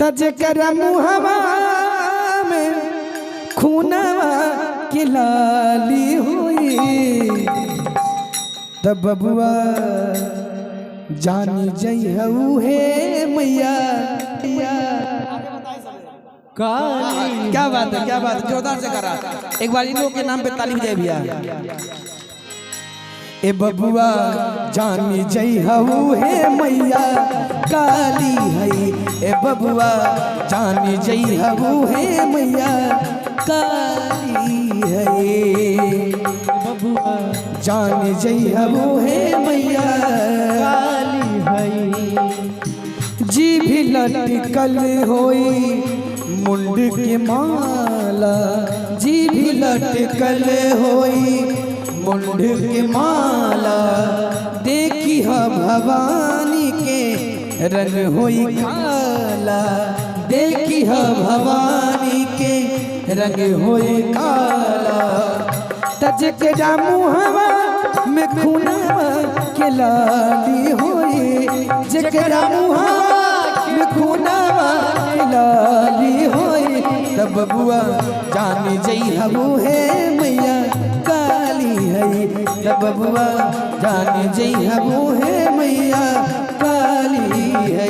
तज कर मुहवा में खूनवा की लाली हुई तब बबुआ जानी जई हऊ है मैया। क्या बात है, क्या बात है, जोरदार से करा। एक बार इन लोगों के नाम पे ताली बजाए भैया। ए बबुआ जानी जई हऊ है मैया काली है। ए बबुआ जानी जई हऊ है मैया काली है। बबुआ जानी जई हऊ है मैया काली है। जी भी लटकल होई मुंड के माला, जी भी लटकल होई मुंड के माला। देखी हा भवानी के रंग होई काला, देखी हा भवानी के रंग होई काला। तज के मुहवा में खूनवा के लाली होई, जकरा मुहवा में खूनवा के लाली होई तब बबुआ जानी जई हऊ है मैया काली है। तब बबुआ जानी जई हऊ है मैया काली है।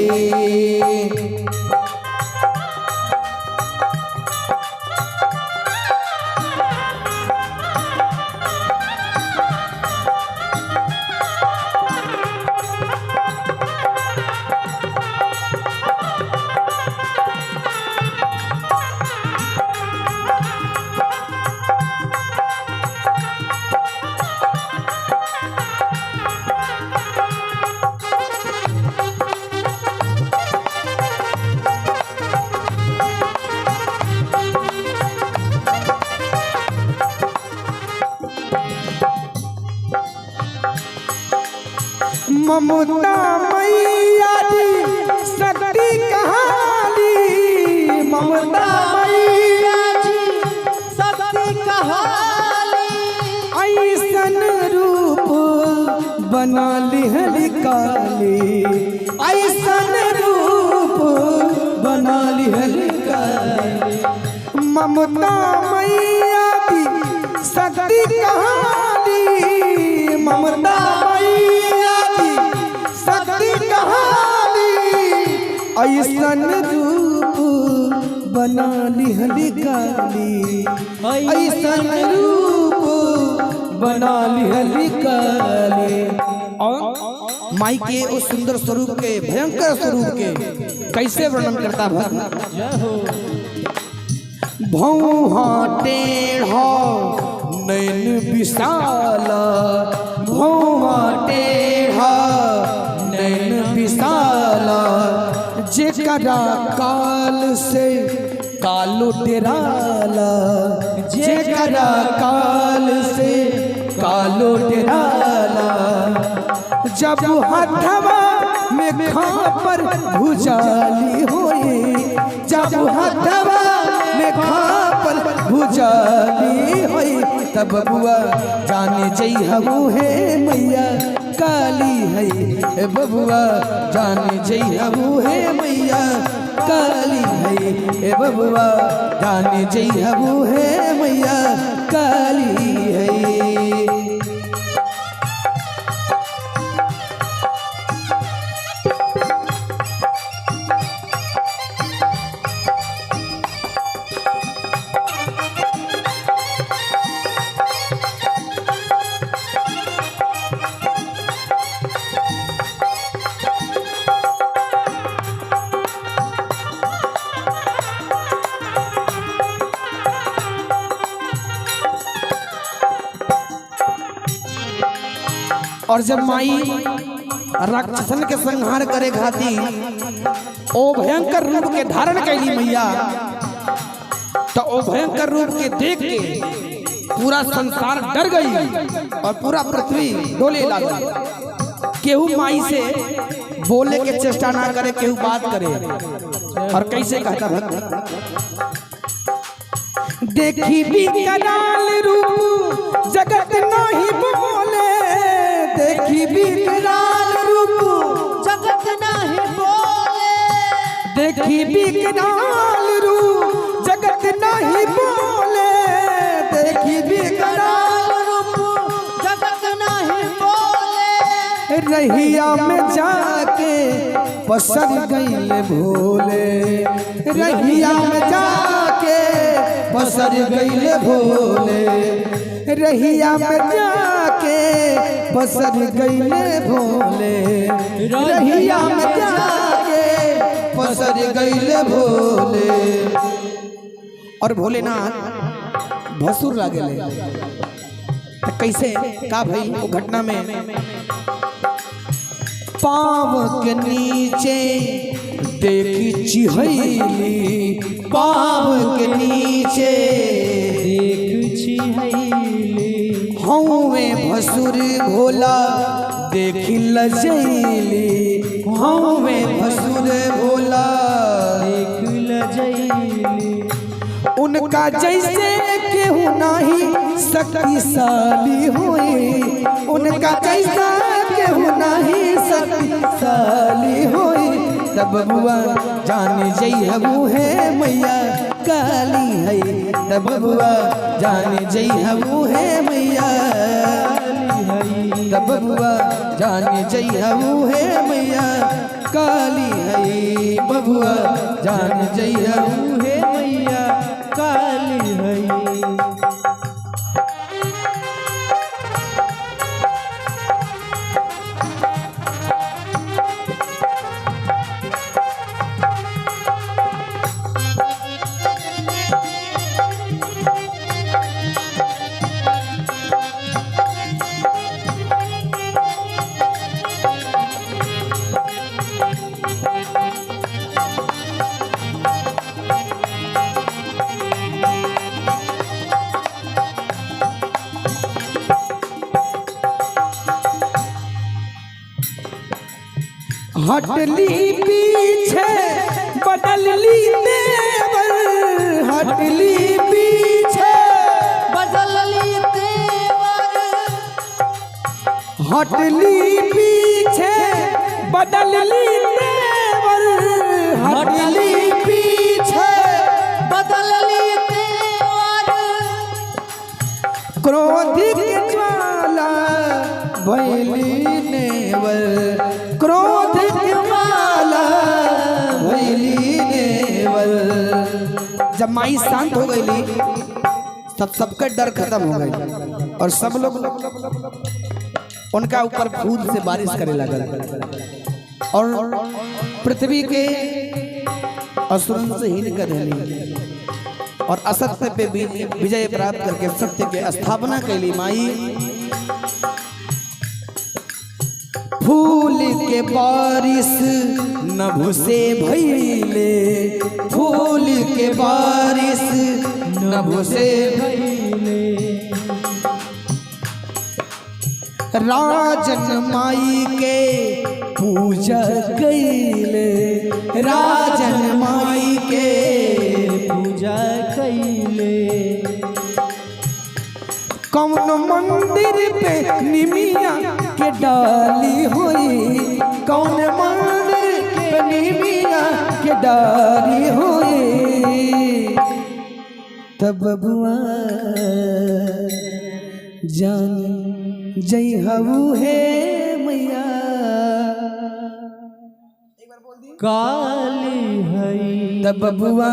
ममता मैया दी शक्ति कहानी, ममता मैया जी शक्ति कहानी। ऐसन रूप बना लिहली काली, ऐसन रूप बना लिहली काली। ममता मैया दी शक्ति कहानी, ममता ऐसन रूप बना लिहली काली, ऐसन रूप बना लिहली काली। और माई के उस सुंदर स्वरूप के, भयंकर स्वरूप के कैसे वर्णन करता भक्त। भौहा टेढ़ा नैन विशाला, भौहा टेढ़ा नैन विशाला। जेकरा काल से कालो डेराला, जेकरा काल से कालो डेराला। जब हथवा में खापर भुजाली होई, जब हथवा में खापर भुजाली होई तब बबुआ जाने जई हऊ है मैया काली है। ए बबुआ जाने जई हऊ है मैया काली है। ए बबुआ जाने जई हऊ है मैया काली है। और जब माई राक्षसन के संहार करे खाती ओ भयंकर रूप के धारण कैली मैया, तो ओ भयंकर रूप के देख के पूरा संसार डर गई और पूरा पृथ्वी डोले लगा। केहू माई से बोले के चेष्टा ना करे, केहू बात करे। और कैसे कहता भक्त, देखी भी कराल रूप जगत नहीं बोले, देखी भी कराल रूप जगत नहीं बोले। देखी बिकराल रूप जगत नहीं बोले, देखी बिकराल रूप जगत नहीं बोले, रहिया में जाके पसर गईल भोले, रहिया में जाके पसर गईल भोले, रहिया में जाके पसर गईल भोले, रहिया में जाके पसर गईल भोले। और भोलेनाथ भसुर लागेले तो कैसे का भाई वो घटना में पाँव के नीचे देखी चिहैली, पाँव के नीचे देख छिहैली, हौवे भसुर भोला देखी लजैली, हौवे भसुर भोला देख लजैली, उनका जैसे केहू नहीं शक्तिशाली हुई, उनका जैसा केहू नहीं शक्तिशाली हुई, तब बुआ जान जइहबू है मैया काली है, तब बुआ जान जइहबू है मैया, तब बुआ जान जइहबू है मैया काली है, बबुआ जान जइहबू है मैया काली है। हटली पीछे बदलली देवर, हटली पीछे बदलली तेवर, हटली पीछे बदलली देवर, हटली पीछे बदलली तेवर, क्रोधिक ज्वाला भैली नेवर, क्रोधिक ज्वाला भैली नेवर। जब माई शांत हो गई तब सबका डर खत्म हो गई और सब लोग उनका ऊपर फूल से बारिश करे लगा और पृथ्वी के असुरन से हीन कर रही और असत्य पे विजय प्राप्त करके सत्य के स्थापना कैली माई। फूल के बारिश नभ से भइले, फूल के बारिश नभ से भइले, राजन माई के पूजा कैले, राजन माई के पूजा कैले, कौन मंदिर पे निमिया के डाली हुई, कौन मंदिर पे निमिया के डाली हुई, तब बुआ जान जइहबू है मैया काली है, तब बुआ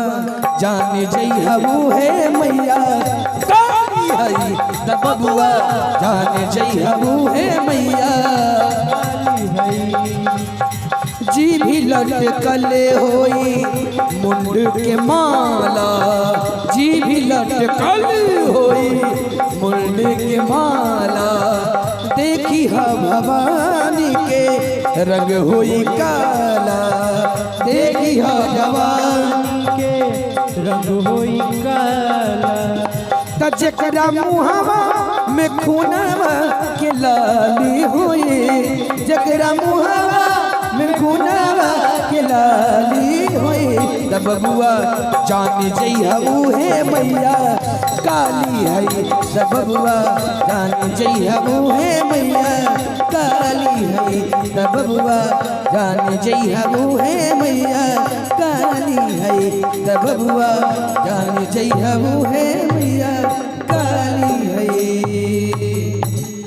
जान जइहबू है मैया काली है, तब बुआ जान जइहबू है मैया काली है, जी भी लटकले होई मुंड के माला, जी भी लटकल होई मुंड के माला, देखी हा भवानी के रंग होई काला, देखी हा भवानी के रंग होई काला, त जकरा मुहावा में खूनवा के लाली होई, जकरा मुहावा में खूनवा के लाली होई, तब बुआ जान जइहबू है मैया काली है, तब बुआ जान जइहबू है मैया काली है, तब बुआ जान जइहबू है मैया काली बबुआ जान जइहबू है